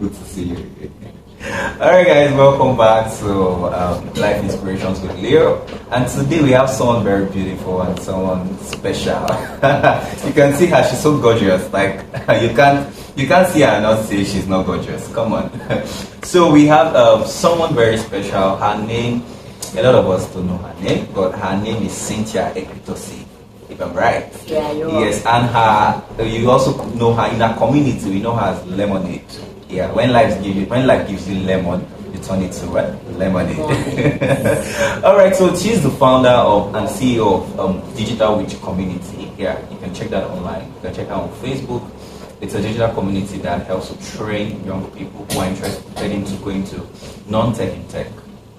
good to see you. Alright guys, welcome back to Life Inspirations with Leo. And today we have someone very beautiful and someone special. You can see her, she's so gorgeous. Like you can't see her and not say she's not gorgeous. Come on. So we have someone very special. Her name, a lot of us don't know her name, but her name is Cynthia Ekwitosi, if I'm right. Yeah, you're yes, and her you also know her in her community, we know her as Lemonade. Yeah, when life gives you lemon, you turn it to what? Lemonade. Alright, so she's the founder of and CEO of Digital Witch Community. Yeah, you can check that online. You can check her on Facebook. It's a digital community that helps to train young people who are interested into going to non-tech in tech,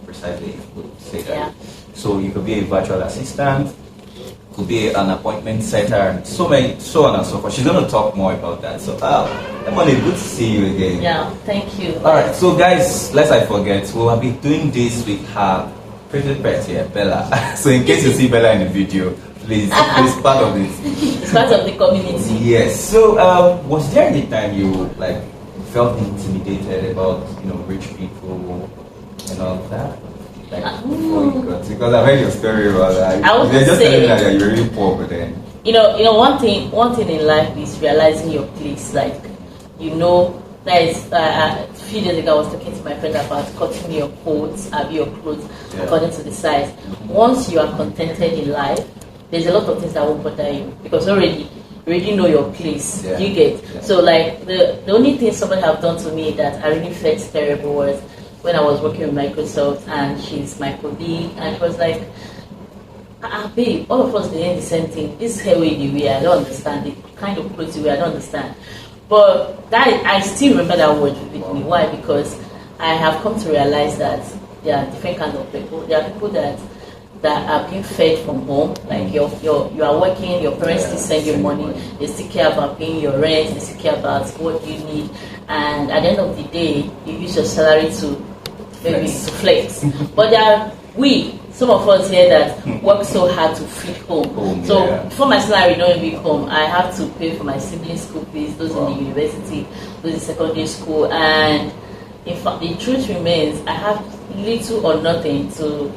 precisely, if we say that. Yeah. So you could be a virtual assistant, could be an appointment setter, and so on and so forth. She's going to talk more about that. So, Emily, good to see you again. Yeah, thank you. Alright, so guys, lest I forget, we'll be doing this with her pretty pet here, Bella. So in case you see Bella in the video, please part of it. It's part of the community. Yes. So, was there any time you felt intimidated about rich people and all of that? Before you got, because I've heard your story about that. They're just telling me that you're really poor, but then one thing in life is realizing your place. That is a few days ago I was talking to my friend about cutting your clothes, according to the size. Once you are contented in life, there's a lot of things that won't bother you because you already know your place. Yeah. You get so the only thing somebody have done to me that I really felt terrible was when I was working with Microsoft and she's my colleague and she was like, babe, all of us doing the same thing. This hair way you wear, I don't understand. The kind of clothes you wear, I don't understand. But that I still remember that word with me. Why? Because I have come to realize that there are different kinds of people. There are people that are being fed from home. Like you are working, your parents still send you money, they still care about paying your rent, they still care about what you need. And at the end of the day, you use your salary to maybe to flex. But there are some of us here that work so hard to feed home. So before my salary don't even come, I have to pay for my siblings' school fees, those in the university, those in secondary school. And in fact, the truth remains, I have little or nothing to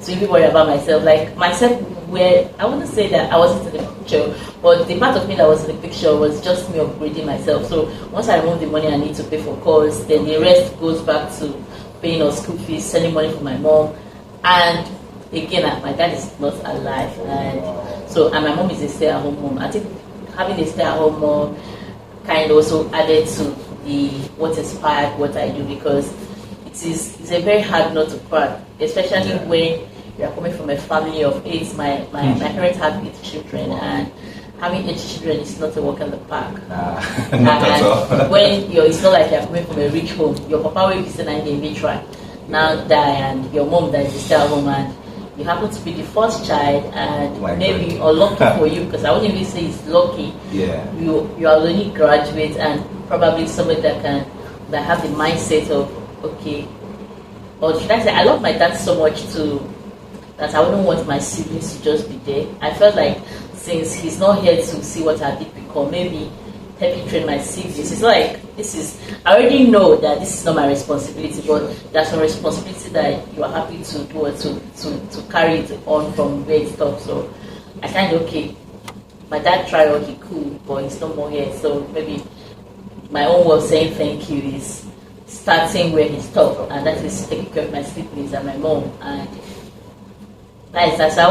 even worry about myself. Like myself, where I wouldn't say that I wasn't in the picture, but the part of me that was in the picture was just me upgrading myself. So once I remove the money I need to pay for course, then the rest goes back to paying our school fees, sending money for my mom. And again, my dad is not alive, and my mom is a stay-at-home mom. I think having a stay-at-home mom kind of also added to what inspired what I do, because it's a very hard nut to crack, especially when you are coming from a family of 8. My parents have 8 children, and having 8 children is not a walk in the park. Not at all. When it's not like you're coming from a rich home. Your papa will be saying in vitro now die, and your mom that is still home, and you happen to be the first child, and maybe unlucky for you, because I wouldn't even say it's lucky. Yeah. You are only graduate, and probably somebody that have the mindset of okay, or should I say, I love my dad so much that I wouldn't want my siblings to just be there. I felt like since he's not here to see what I did become, maybe helping train my siblings. It's like I already know that this is not my responsibility, but there's some responsibility that you are happy to do or to carry it on from where it stops. So I kind of my dad tried what he could, but he's no more here. So maybe my own way of saying thank you is starting where he stopped, and that is taking care of my siblings and my mom. And that is that. So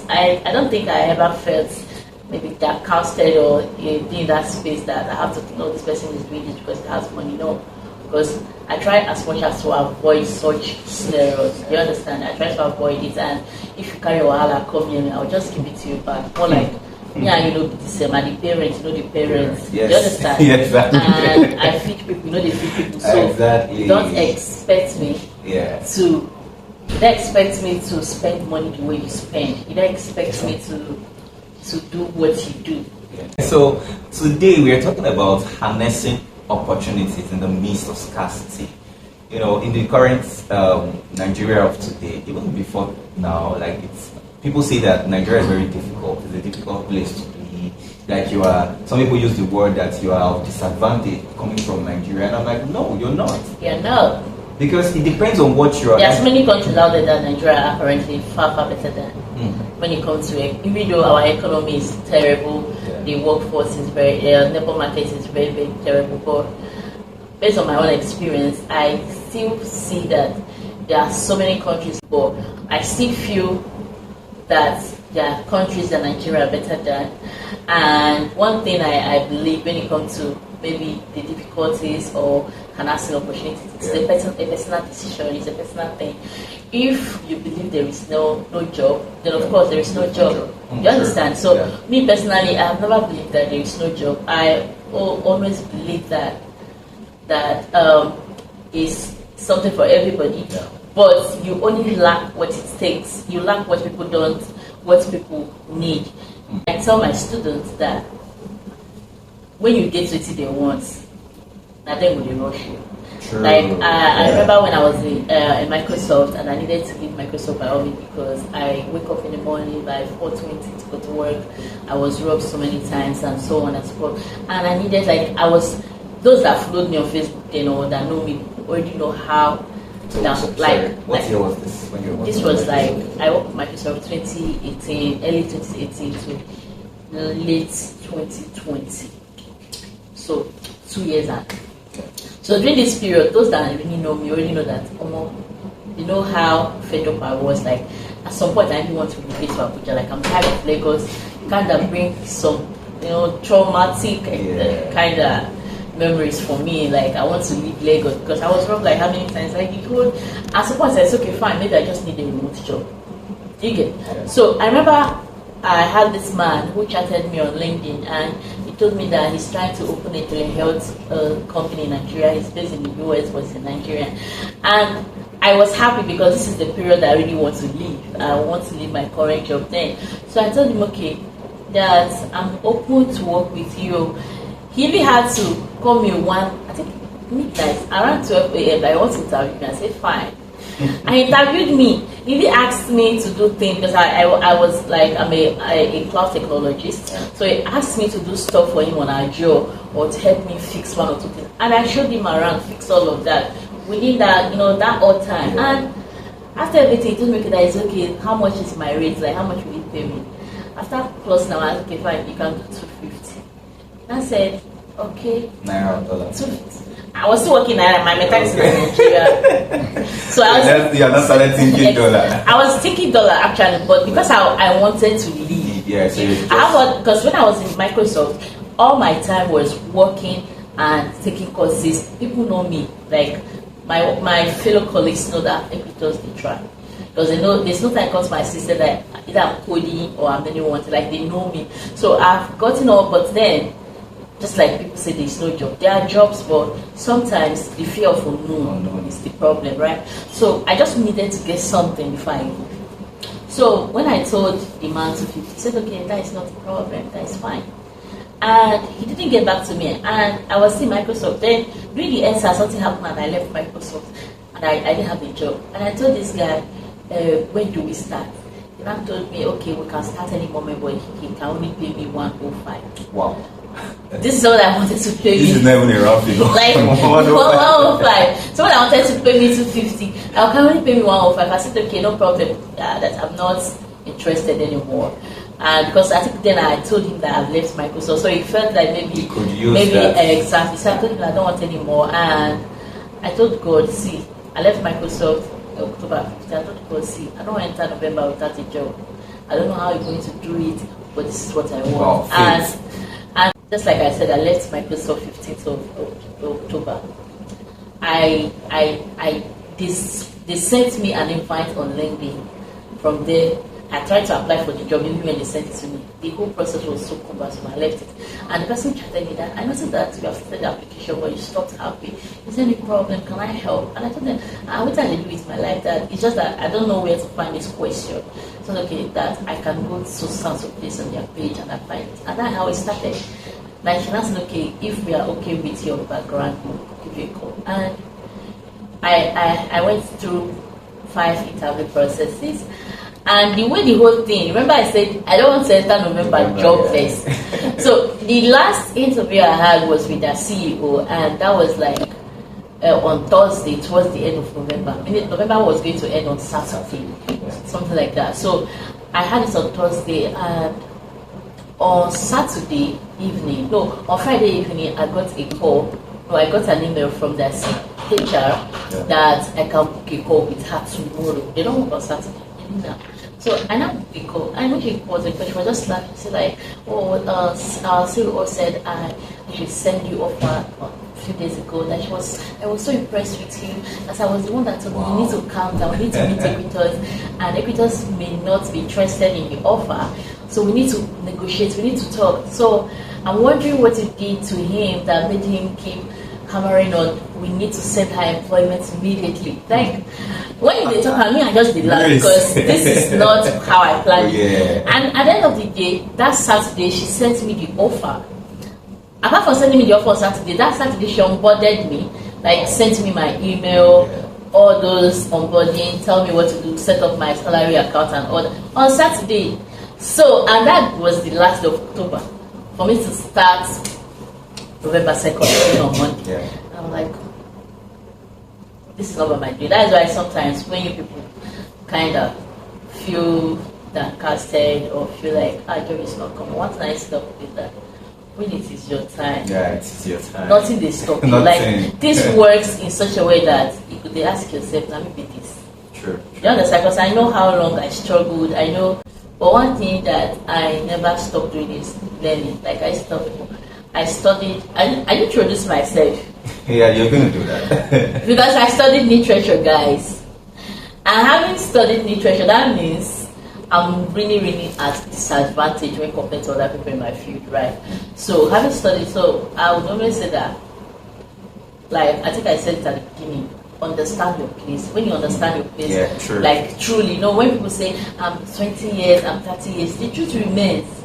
I don't think I ever felt maybe that casted or being in that space that I have to know this person is doing this because he has money. No, because I try as much as to avoid such scenarios. You understand? I try to avoid it, and if you carry a wahala come here, I'll just give it to you back. More like the same, and the parents, the parents. Yes. You understand? Yes, exactly. And I feed people, they feed people. So exactly. You don't expect me to. You don't expect me to spend money the way you spend. You don't expect me to do what you do. So today we are talking about harnessing opportunities in the midst of scarcity. In the current Nigeria of today, even before now, people say that Nigeria is very difficult. It's a difficult place to be. like you are. Some people use the word that you are of disadvantage coming from Nigeria, and I'm like, no, you're not. Yeah, no. Because it depends on what you are. There's many countries out there that Nigeria are currently far better than. When it comes to it, even though our economy is terrible, the workforce is very, labor market is very terrible. But based on my own experience, I still see that there are so many countries, but I still feel that there are countries that Nigeria are better than. And one thing I believe when it comes to maybe the difficulties or enhancing opportunities, it's a personal decision, it's a personal thing. If you believe there is no job, then of course there is no job. You understand? So me personally, I have never believed that there is no job. I always believe that is something for everybody. But you only lack what it takes. You lack what people don't, what people need. I tell my students that when you get what they want, nothing will rush you. True. Like I remember when I was in Microsoft and I needed to leave Microsoft by all means because I wake up in the morning by 4:20 to go to work. I was robbed so many times and so on and so forth. And I needed those that followed me on Facebook, that know me already know how. What year was this? When you were this was I worked with Microsoft 2018, early 2018 to late 2020. So 2 years ago. So during this period, those that really know me already know that you know how fed up I was. Like at some point I didn't want to relocate to Abuja. Like I'm tired of Lagos. Kind of bring some traumatic kind of memories for me. Like I want to leave Lagos because I was wrong like how many times. Like it could at some point I said, okay, fine, maybe I just need a remote job. You get? So I remember I had this man who chatted me on LinkedIn and he told me that he's trying to open a telehealth company in Nigeria. He's based in the US, but he's in Nigeria. And I was happy because this is the period that I really want to leave. I want to leave my current job then. So I told him, okay, that I'm open to work with you. He even had to call me midnight, around 12 a.m. I want to interview me. I said, fine. I interviewed me. He even asked me to do things because I was like, I'm a cloud technologist. So he asked me to do stuff for him on Azure or to help me fix one or two things. And I showed him around, fix all of that. Within that, that odd time. And after everything, he told me, okay, that is okay. How much is my rate? Like, how much will you pay me? After plus now, I said, okay, fine, you can do 250. I said, okay. Naira, dollar. 250. I was still working Naira. My mechanics in Nigeria. So I was. You're not started thinking dollar. I was thinking dollar actually, but because I wanted to leave. Yeah, so because when I was in Microsoft, all my time was working and taking courses. People know me. Like my fellow colleagues know that Equitos they try. Because they know there's no time comes my sister that either I'm coding or I'm anyone. Like they know me. So I've gotten up, but then just like people say there's no job. There are jobs, but sometimes the fear of unknown is the problem, right? So I just needed to get something before I go. So when I told the man 250, he said, okay, that is not a problem, that is fine. And he didn't get back to me. And I was in Microsoft. Then during the answer, something happened and I left Microsoft. And I didn't have a job. And I told this guy, when do we start? The man told me, okay, we can start any moment, but he can only pay me 105. Wow. This is what I wanted to pay me. This is not even a rough figure. Like 105. So when I wanted to pay me 250, I can only pay me 105. I said, okay, no problem. That I'm not interested anymore. And because I think then I told him that I've left Microsoft, so he felt like maybe exactly. So I told him I don't want anymore, and I told God, see, I left Microsoft October 15th. I told God, see, I don't want to enter November without a job. I don't know how you're going to do it, but this is what I want. Wow, and just like I said, I left Microsoft 15th of October. They sent me an invite on LinkedIn. From there, I tried to apply for the job even when they sent it to me. The whole process was so cumbersome, I left it. And the person chatted me that, I noticed that you have started the application but you stopped happy. Is there any problem? Can I help? And I told them, what I do with my life, that it's just that I don't know where to find this question. So okay, that I can go to some place on their page and I find it. And that's how it started. Like she asked, okay, if we are okay with your background, we'll give you a call. And I went through 5 interview processes. And the way the whole thing, remember I said I don't want to enter November jobless. So the last interview I had was with their CEO, and that was like on Thursday towards the end of November. I mean, November was going to end on Saturday, something like that. So I had it on Thursday, and on Saturday evening, no, on Friday evening, I got a call. No, I got an email from their HR that I can book a call with her tomorrow. They don't work on Saturday. So I now booked a call. I know she was because she was just like, she said like, oh, our CEO said I should send you offer a few days ago. That I was so impressed with you. As I was the one that told me you need to calm down, we need to meet Equitas, and Equitas may not be interested in the offer. So we need to negotiate, we need to talk. So I'm wondering what you did to him that made him keep hammering on, we need to send her employment immediately. Like, when they talk at me, I just laugh because this is not how I planned it. And at the end of the day, that Saturday, she sent me the offer. Apart from sending me the offer on Saturday, that Saturday she onboarded me, like sent me my email, all those onboarding, tell me what to do, set up my salary account and all that. On Saturday. So, and that was the last of October. For me to start November 2nd on Monday. I'm like, this is not what my day. That's why sometimes when you people kind of feel downcasted or feel like job is not coming, one thing I stop with that. When it is your time, it's your time. Nothing they stop you. Like this works in such a way that you could ask yourself, let me be this. True. You understand? Because I know how long I struggled. I know, but one thing that I never stopped doing is learning. Like I studied. I introduced myself. Yeah, you're going to do that. Because I studied literature, guys. And having studied literature, that means I'm really, really at disadvantage when compared to other people in my field, right? So having studied, so I would always say that, like I think I said it at the beginning, understand your place. When you understand your place, like truly, when people say I'm 20 years, I'm 30 years, the truth remains.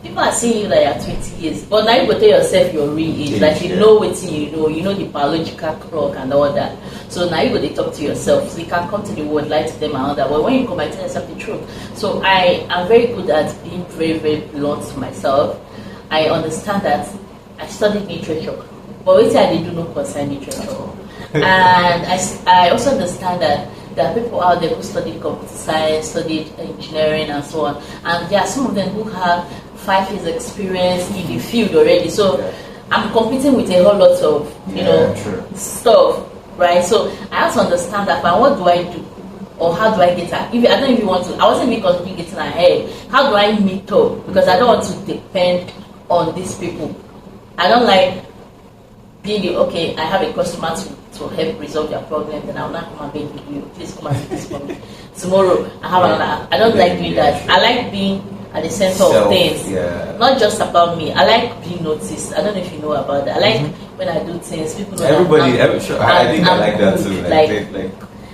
People are seeing you like you're 20 years, but now you go tell yourself your real age. Like you know what you know the biological clock and all that. So now you go to talk to yourself. So you can come to the world, lie to them and all that. But when you come, I tell yourself the truth. So I am very good at being very, very blunt to myself. I understand that I studied literature, but what I did do not concern literature. And I also understand that there are people out there who studied computer science, studied engineering and so on. And there are some of them who have 5 years experience in the field already. So I'm competing with a whole lot of stuff, right? So I have to understand that. But what do I do, or how do I get her? I don't even want to. I wasn't even considering getting ahead. How do I meet up? Because I don't want to depend on these people. I don't like being okay. I have a customer to help resolve their problem, then I'll not come and beg you. Please come and do this for me. Tomorrow I have another. I don't like doing that. I like being at the center of things, not just about me. I like being noticed. I don't know if you know about that. I like when I do things, people know. I think I like that too.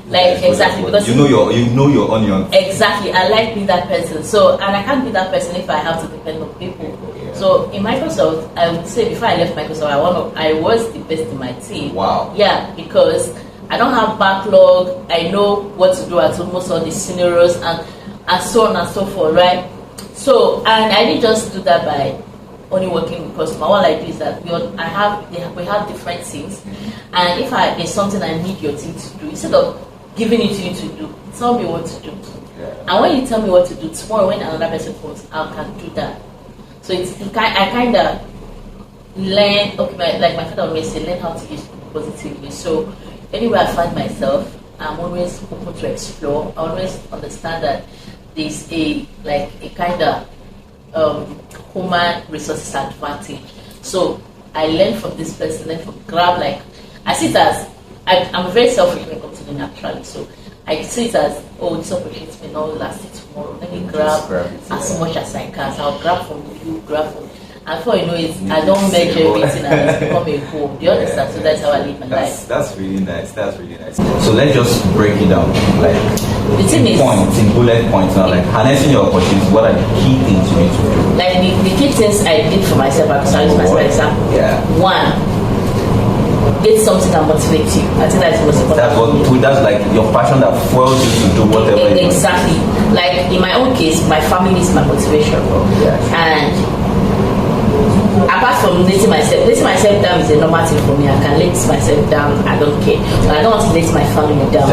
Like exactly, because you know your onion. Exactly, I like being that person. So, and I can't be that person if I have to depend on people. So in Microsoft, I would say before I left Microsoft, I was the best in my team. Wow. Yeah, because I don't have backlog. I know what to do at almost all the scenarios and so on and so forth, right? So, and I didn't just do that by only working with customer. All I do is that we have different teams, and if there's something I need your team to do, instead of giving it to you to do, tell me what to do. And when you tell me what to do, tomorrow when another person comes, I can do that. So I kind of learn. Okay, like my father always say, learn how to use it positively. So anywhere I find myself, I'm always open to explore. I always understand that there's a kind of human resources advantage. So I learn from this person, learn from grab. Like I see it as I'm very selfish when it comes to learning actually. So I see it as, this opportunity may not last it tomorrow. Let me grab as much as I can. So I'll grab from you, grab from. And before you know it, I don't measure everything and it's become a home. Do you understand? So that's how I live my life. That's really nice. That's really nice. So let's just break it down. Like the thing is, in bullet points now, like harnessing your opportunities, what are the key things you need to do? Like the key things I did for myself, because I use myself as an example. Yeah. One, get something that motivates you. I think that's the most important. That's like your passion that fuels you to do whatever. Exactly. Like in my own case, my family is my motivation, and apart from letting myself down is a normal thing for me. I can let myself down, I don't care, but I don't want to let my family down.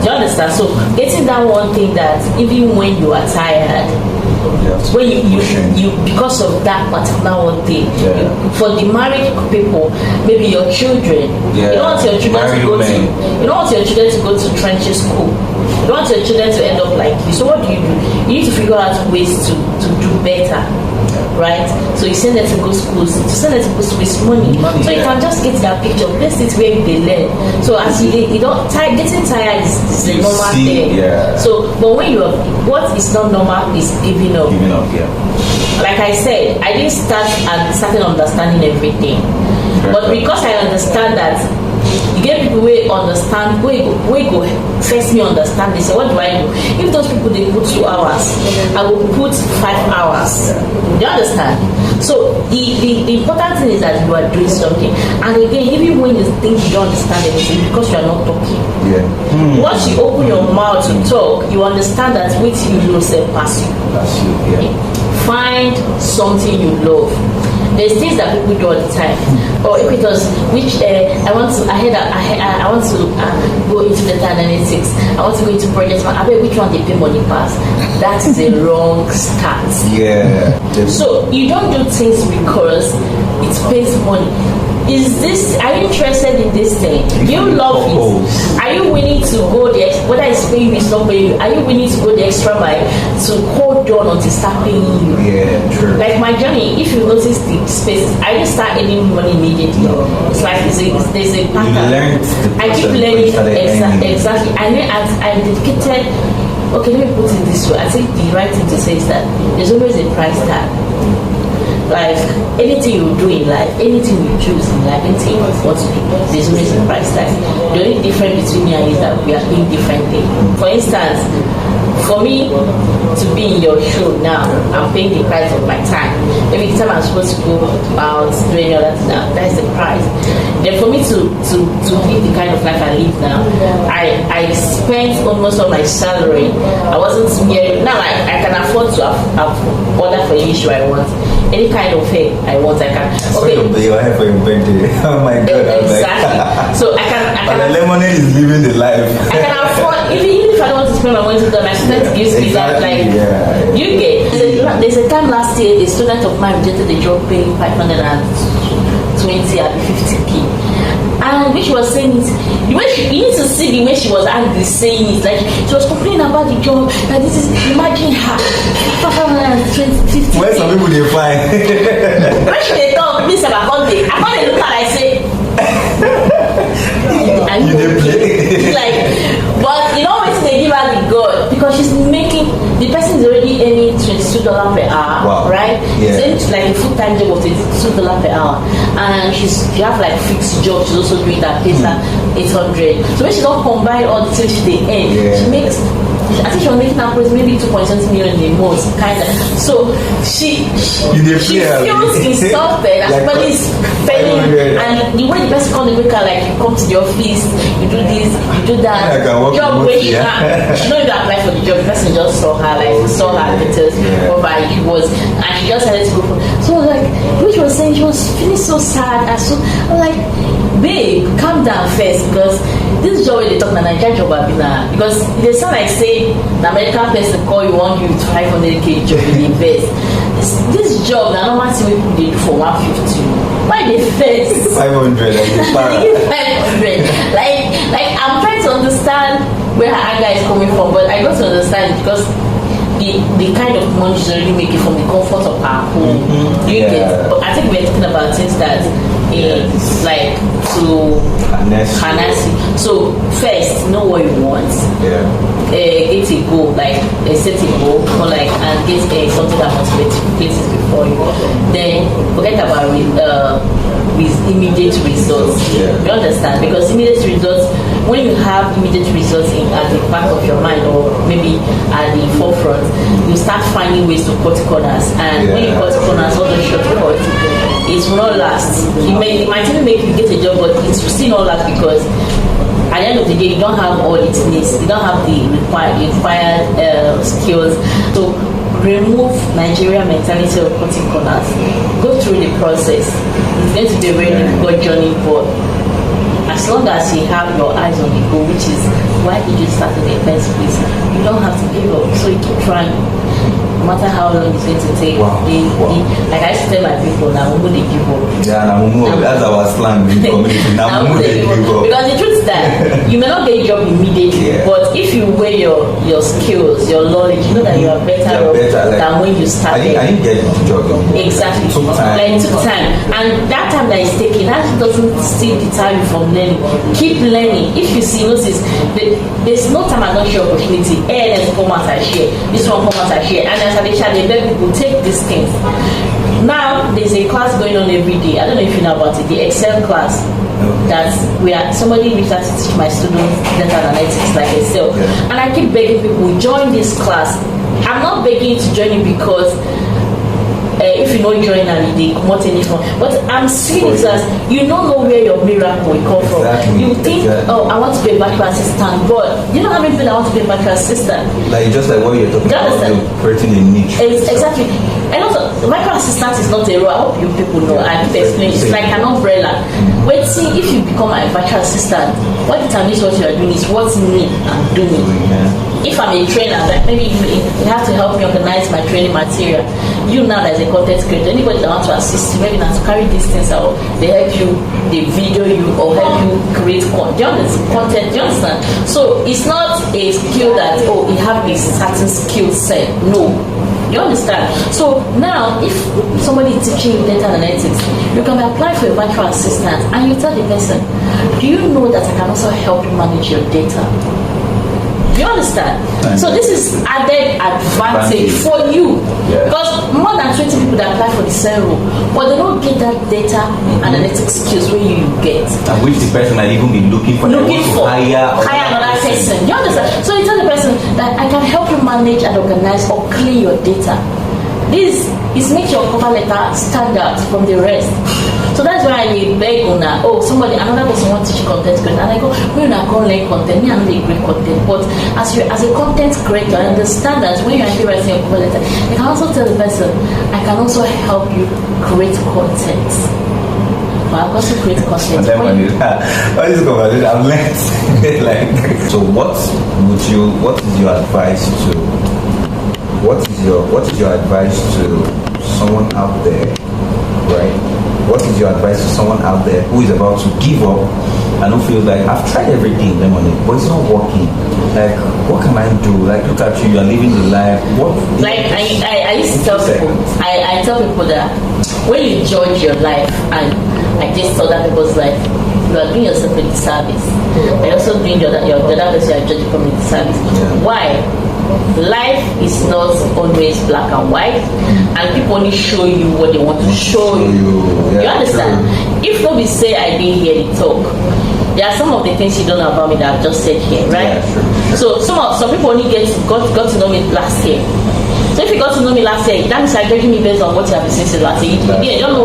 Do you understand? So getting that one thing that even when you are tired, when you because of that particular one thing, for the married people, maybe your children, you don't want your children to go to trenches school. You don't want your children to end up like you. So what do? You need to figure out ways to do better. Right, so you send them to go schools. To send them to go schools is money. So you can just get that picture. Place it where they learn. So as you don't getting tired is a normal thing. So, but when what is not normal is giving up. Like I said, I didn't started understanding everything, but because I understand that. You get people who understand, who go first me understand. They say, what do I do? If those people they put 2 hours, I will put 5 hours. Do you understand? So the important thing is that you are doing something. And again, even when you think you don't understand anything, because you are not talking. Once you open your mouth to talk, you understand that what you know say pass you. Find something you love. There's things that people do all the time. Or if it was I want to go into data analytics. I want to go into project management. I bet which one they pay money pass. That is a wrong start. So you don't do things because it pays money. Are you interested in this thing? Do you love it? Are you willing to go the whether it's paying you, it's not paying you, are you willing to go the extra mile to hold on until start paying you? True. Like my journey, if you notice the space, I didn't start earning money immediately. It's like there's a pattern. I keep learning exactly. And then I dedicated. Okay, let me put it this way. I think the right thing to say is that there's always a price tag. Like anything you do in life, anything you choose in life, anything you want to do, there's always a price tag. The only difference between me and you is that we are doing different things. For instance, for me to be in your show now, I'm paying the price of my time. Maybe the time I'm supposed to go out doing all that now, that's the price. Then for me to live the kind of life I live now, I spent almost all my salary. I wasn't here now. I can afford to order for any issue I want. Any kind of hair I want, I can. Okay. Your hair for your birthday. Oh my God. Exactly. So I can. The lemonade is living the life. I can afford even if I don't want to spend my money to them. My student gives me that you get. There's a time last year a student of mine rejected the job paying 520 at 50p. And when she was saying it, the way you need to see the way she was angry saying it, like she was complaining about the job, that this is, imagine her, 550. Where some people they find? When she they talk, me say I can't look at I say, and you didn't play. Like, but you know what they give her the God, because she's making, the person is already earning $22 per hour, right? It's like a full-time job of $22 per hour, and she have like fixed job. She's also doing that, pays her 800. So when she don't combine all the things she earn, she makes. I think she was making up maybe 2.7 million a month, kind of. So she feels insulted. Everybody is paying, and the way the person comes to make her, like you come to the office, you do this, you do that. Job where she don't even apply for the job. The person just saw her pictures over it was, and she just had to go for. So like, which was saying she was feeling so sad, and so I'm like, babe, calm down first, because this job they talk about Nigerian job because they sound like say the American person call you want you to 500k job in the invest. This job the normal thing people they do for 150. Why they first 500 like I'm trying to understand where her anger is coming from, but I got to understand it because the kind of money she's already making from the comfort of her home. You get, but I think we're talking about things that like to harness it. So first, know what you want. Get a goal, like set a goal, or like and get something that motivates places before you. Then forget about with immediate results. You understand? Because immediate results, when you have immediate results at the back of your mind or maybe at the forefront, you start finding ways to cut corners. And when you cut corners, all those shortcuts, it will not last. It might even make you get a job, but it will still not last because at the end of the day, you don't have all it needs. You don't have the required skills. So remove Nigerian mentality of cutting corners. Go through the process. It's going to be a very difficult journey, but as long as you have your eyes on the goal, which is why did you start in the first place, you don't have to give up. So you keep trying. No matter how long it's going to take. Like I used to tell my people, now they give up. Yeah, that's our slang in the community. Now they give up. Because the truth is that you may not get a job immediately, but if you weigh your skills, your knowledge, you know that you are better than when you started. I didn't get the job. Exactly. It took time. Like, it took time. And that time that is taken, that doesn't still deter you from learning. Keep learning. If you see, notice, there's no time I don't share opportunity. ANS come out and share. This one come out and share. And as they let people take these things. Now there's a class going on every day. I don't know if you know about it, the Excel class. That somebody reached out to teach my students data analytics like Excel. And I keep begging people, join this class. I'm not begging you to join it because if you know join and they come out anything, but I'm seeing it as you don't know where your miracle will come from. You think, oh, I want to be a virtual assistant, but you don't have anything. I want to be a virtual assistant. Like just like what you're talking about, you're creating a niche. Exactly. And also, virtual assistant is not a role. I hope you people know. I keep explaining. It's like an umbrella. Wait, see, if you become a virtual assistant, what determines what you are doing is what's me I'm doing. If I'm a trainer, maybe you have to help me organize my training material. You now as a content creator, anybody that wants to assist you, maybe not to carry these things out, they help you, they video you or help you create content. Do you understand? So it's not a skill that you have a certain skill set. No. You understand? So now, if somebody is teaching you data analytics, you can apply for a virtual assistant and you tell the person, do you know that I can also help you manage your data? Do you understand? So this is added advantage for you. Because more than 20 people that apply for the same role, but they don't get that data analytics skills where you get. And which the person might even be looking for hire another person. Do you understand? So you tell the person that I can help you manage and organize or clean your data. This makes your cover letter stand out from the rest. So that's why I beg on that. Another person wants to teach content creator, and I go, we're not going to learn content. Me, I'm not great content. But as a content creator, I understand that when you're actually writing your cover letter, you can also tell the person, I can also help you create content. But I've also create content. All this conversation, I've learned. So what is your advice to? What is your advice to someone out there, right? What is your advice to someone out there who is about to give up and who feels like I've tried everything, lemonade, but it's not working? Like, what can I do? Like, look at you, you're living the life. I used to tell people, I tell people that when you judge your life and I just tell that people's life, you are doing yourself a disservice. You're also doing the other person you are judging from a disservice. Why? Life is not always black and white, and people only show you what they want to show you. You understand? True. If nobody say I didn't hear the talk, there are some of the things you don't know about me that I've just said here, right? Yeah, sure. So some people only got to know me last year. So if you got to know me last year, that means you're judging me based on what you have been saying last year. You don't know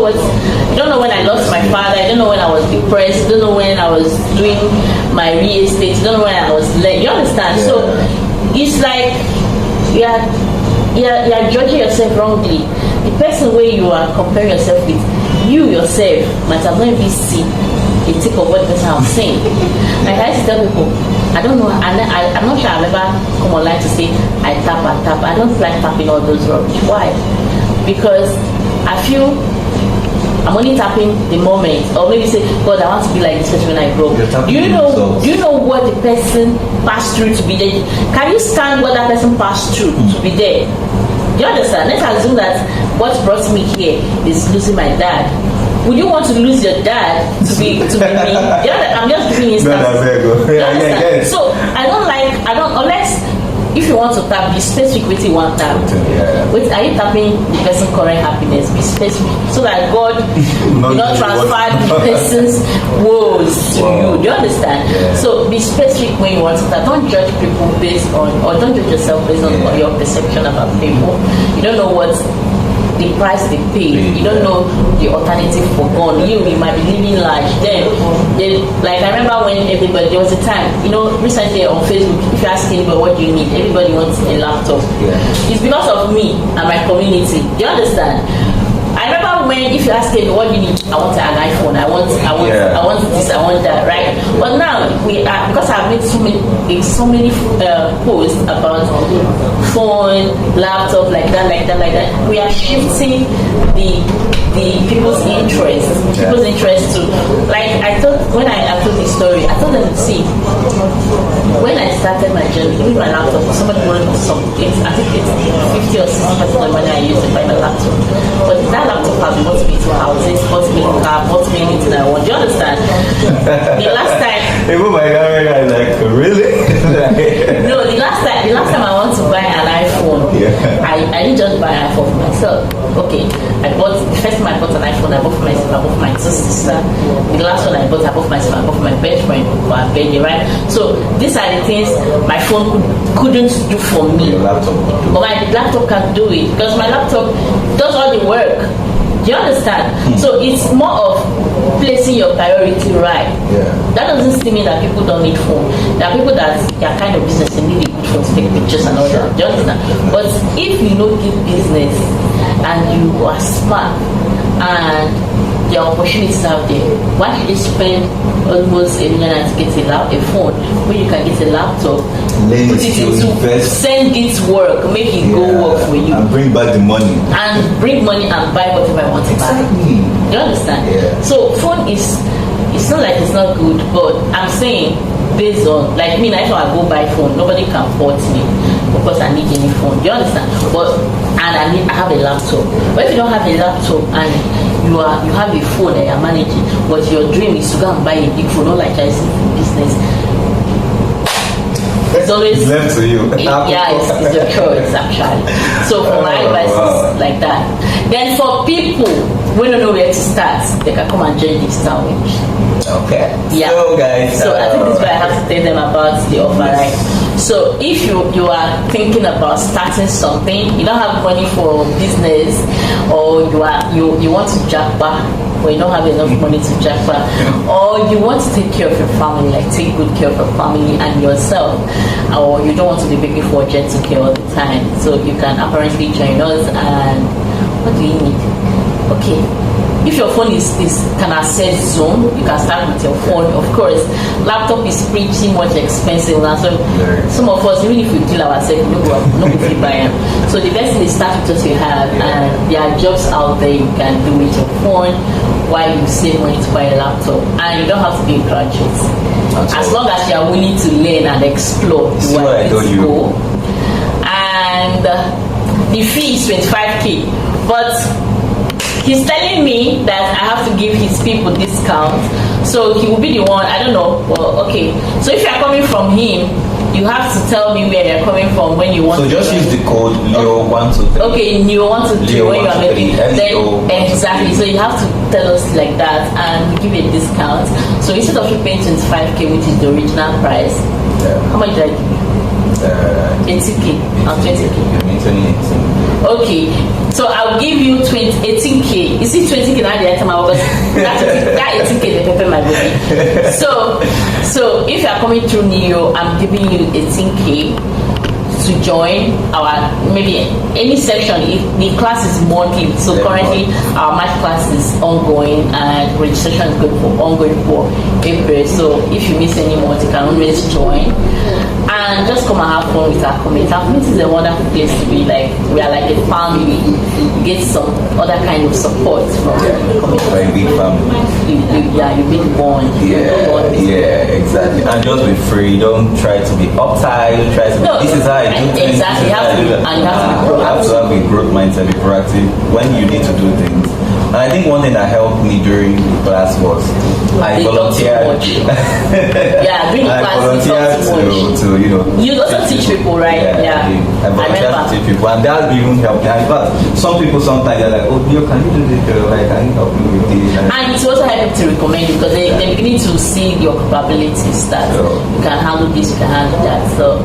when I lost my father. You don't know when I was depressed. You don't know when I was doing my real estate. You don't know when I was late. You understand? Yeah. So it's like you're judging yourself wrongly. The person where you are comparing yourself with, you yourself might have not even seen a tip of what the person was saying. Like I used to tell people, I don't know, I'm not sure I've ever come online to say I tap and tap. I don't like tapping all those rubbish. Why? Because I feel I'm only tapping the moment, or maybe say, God, I want to be like this person when I grow up. Do you know what the person passed through to be there? Can you stand what that person passed through to be there? Do you understand? Let's assume that what brought me here is losing my dad. Would you want to lose your dad to be me? I'm just giving instances. So I don't unless if you want to tap, be specific with you want tap. Wait, are you tapping the person's current happiness? Be specific so that God will not transfer the person's woes to you. Do you understand? So be specific when you want to tap. Don't judge people based on, or don't judge yourself based on your perception about people. You don't know what the price they pay. You don't know the alternative for gun. You might be living large. Then, like I remember when everybody, there was a time, recently on Facebook, if you ask anybody what do you need, everybody wants a laptop. Yeah. It's because of me and my community. Do you understand? I remember when, if you ask me what do you need, I want an iPhone, I want this, I want that, right? But now because I've made so many posts about phone, laptop, like that. We are shifting the people's interest to, like I thought when I told this story, I thought them, see, when I started my journey with my laptop, somebody wanted something. I think it's 50 or 60% of the money I used to buy my laptop, but that laptop has bought me to houses, bought me a car, bought me anything I want. Do you understand? The last time, even my camera is like, really? no, the last time I want to buy an iPhone, I didn't just buy an iPhone for myself. Okay, the first time I bought an iPhone, I bought for myself, I bought for my sister. The last one I bought for myself, I bought for my best friend for her birthday, right? So these are the things my phone couldn't do for me. But my laptop can do it, because my laptop does all the work. Do you understand? So it's more of placing your priority right. Yeah. That doesn't still mean that people don't need phone. There are people that they are kind of business, they need a good phone to take pictures and all that. Do you understand? But if you know give business and you are smart and there are opportunities out there, why should you spend almost $1 million to get a phone when you can get a laptop, put it into, send it work, make it go work for you, and bring back the money, and buy whatever I want to buy. Do you understand? Yeah. So phone is, it's not like it's not good, but I'm saying based on, like me, if I go buy phone, nobody can fault me because I need any phone. Do you understand? But I have a laptop. But if you don't have a laptop and you have a phone that you're managing, but your dream is to go and buy a big phone, not like I see business. It's always left to you. It's your choice actually. So for my advice is like that. Then for people who don't know where to start, they can come and join this challenge. Okay. Yeah. So guys, so I think this is why I have to tell them about the offer, right? So if you are thinking about starting something, you don't have money for business, or you want to jackpot, or you don't have enough money to jackpot, or you want to take care of your family, like take good care of your family and yourself, or you don't want to be begging for jet to care all the time, so you can apparently join us. And what do you need? Okay, if your phone can access Zoom, you can start with your phone. Of course, laptop is pretty much expensive now, so some of us, even if we kill ourselves, we no go free buy them. So the best thing is start with what you have, and there are jobs out there you can do with your phone while you save money to buy a laptop, and you don't have to be a graduate. As long as you are willing to learn and explore the world go. And the fee is 25k, but he's telling me that I have to give his people discount, so he will be the one. I don't know. Well, okay. So if you are coming from him, you have to tell me where you're coming from when you want. So just use the code Leo123. Okay, Leo123 when you are making. Then exactly. So you have to tell us like that, and we give you a discount. So instead of you paying 25k, which is the original price, how much did I give you? 80k and 20k. Okay, so I'll give you 18k. Is it 20k now the item I was that 18k they pay my baby. So if you are coming through Neo, I'm giving you 18k to join our maybe any section. If the class is monthly, so currently our math class is ongoing and registration is ongoing for April. So if you miss any month, you can always join and just come and have fun with our community. Our community is a wonderful place to be. Like we are like a family. You get some other kind of support from the community. Like a big family. You big bond. Yeah, exactly. And just be free. Don't try to be uptight. Don't try to be, this is how I do things. Exactly. You have to be have a growth mindset, be proactive. When you need to do things, And I think one thing that helped me during the class was I volunteered. Yeah, during the I class, volunteered to you also teach people, right? Yeah. I volunteered to teach people, and that even helped me. In fact, some people sometimes they're like, "Oh, Leo, can you do this? Like, can you help me with this?" And it's also helping to recommend you because they're beginning to see your capabilities that you can handle this, you can handle that. So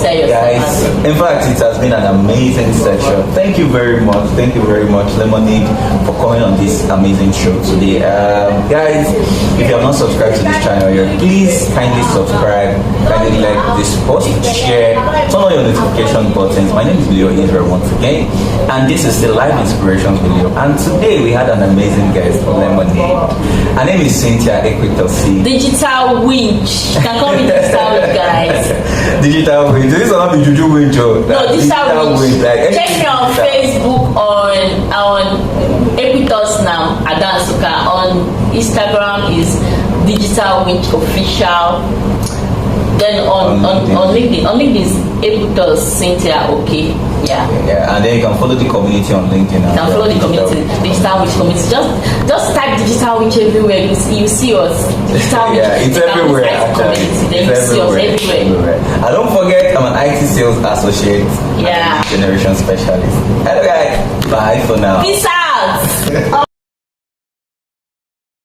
guys, in fact, it has been an amazing session. Thank you very much. Thank you very much, Lemonade, for coming on this amazing show today. Guys, if you have not subscribed to this channel here, please kindly subscribe, kindly like this post, share, turn on your notification buttons. My name is Leo Israel once again, and this is the Live Inspirations video. And today we had an amazing guest, Lemonade. Her name is Cynthia Equitosi. Digital winch. You can call me digital winch, guys. Digital winch. This is not be juju winch. No, digital winch. Like, check me on Facebook on Equitos now, Adansuka. On Instagram is Digital Winch Official. Then on LinkedIn is Equitos Cynthia. Okay, yeah. And then you can follow the community on LinkedIn. You can follow the community, Digital Winch community. Just type Digital Winch everywhere. You see us. Digital Winch. It's everywhere. Actually, then you see us everywhere. And don't forget, I'm an IT sales associate. Yeah. Generation specialist. Hello guys. Bye for now. Peace out.